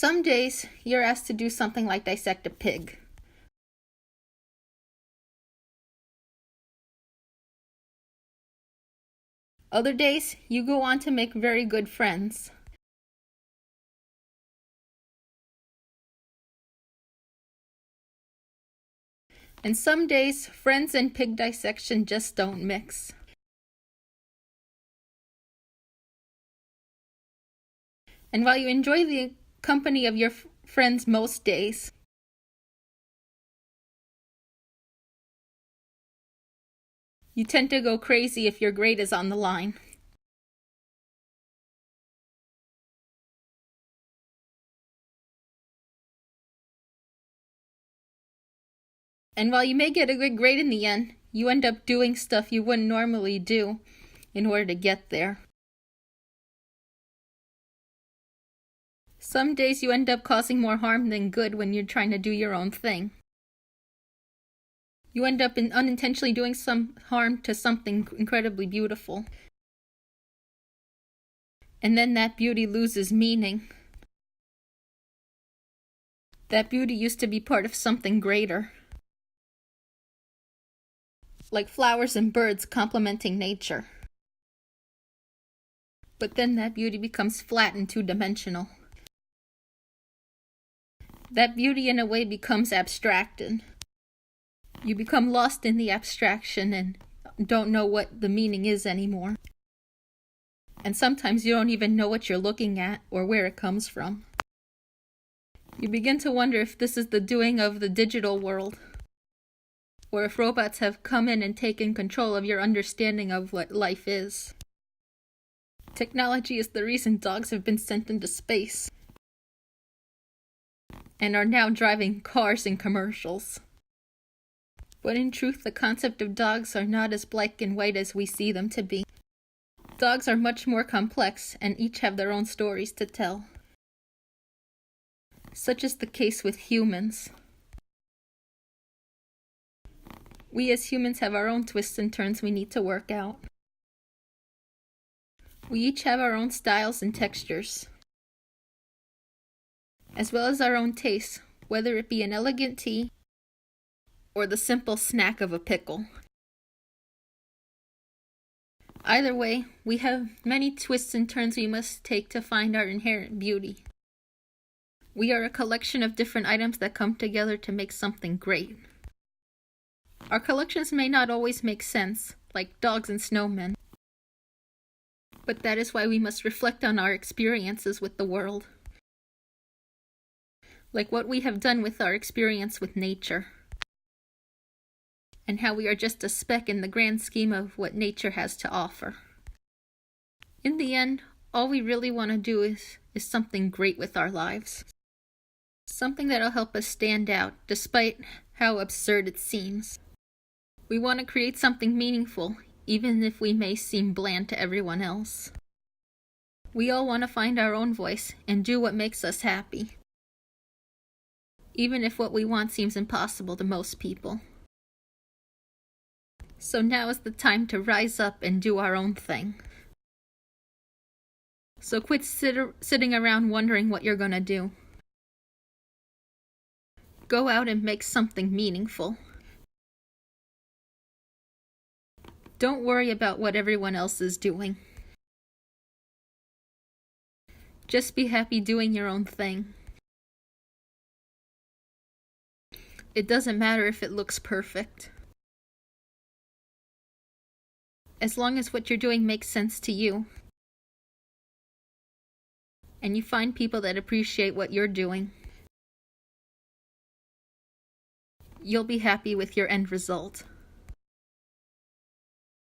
Some days, you're asked to do something like dissect a pig. Other days, you go on to make very good friends. And some days, friends and pig dissection just don't mix. And while you enjoy the company of your friends most days, you tend to go crazy if your grade is on the line. And while you may get a good grade in the end, you end up doing stuff you wouldn't normally do in order to get there. Some days you end up causing more harm than good when you're trying to do your own thing. You end up unintentionally doing some harm to something incredibly beautiful. And then that beauty loses meaning. That beauty used to be part of something greater. Like flowers and birds complementing nature. But then that beauty becomes flat and two-dimensional. That beauty in a way becomes abstracted. You become lost in the abstraction and don't know what the meaning is anymore. And sometimes you don't even know what you're looking at or where it comes from. You begin to wonder if this is the doing of the digital world, or if robots have come in and taken control of your understanding of what life is. Technology is the reason dogs have been sent into space and are now driving cars in commercials. But in truth, the concept of dogs are not as black and white as we see them to be. Dogs are much more complex and each have their own stories to tell. Such is the case with humans. We as humans have our own twists and turns we need to work out. We each have our own styles and textures, as well as our own tastes, whether it be an elegant tea or the simple snack of a pickle. Either way, we have many twists and turns we must take to find our inherent beauty. We are a collection of different items that come together to make something great. Our collections may not always make sense, like dogs and snowmen. But that is why we must reflect on our experiences with the world. Like what we have done with our experience with nature. And how we are just a speck in the grand scheme of what nature has to offer. In the end, all we really want to do is something great with our lives. Something that'll help us stand out, despite how absurd it seems. We want to create something meaningful, even if we may seem bland to everyone else. We all want to find our own voice and do what makes us happy, even if what we want seems impossible to most people. So now is the time to rise up and do our own thing. So quit sitting around wondering what you're gonna do. Go out and make something meaningful. Don't worry about what everyone else is doing. Just be happy doing your own thing. It doesn't matter if it looks perfect. As long as what you're doing makes sense to you, and you find people that appreciate what you're doing, you'll be happy with your end result.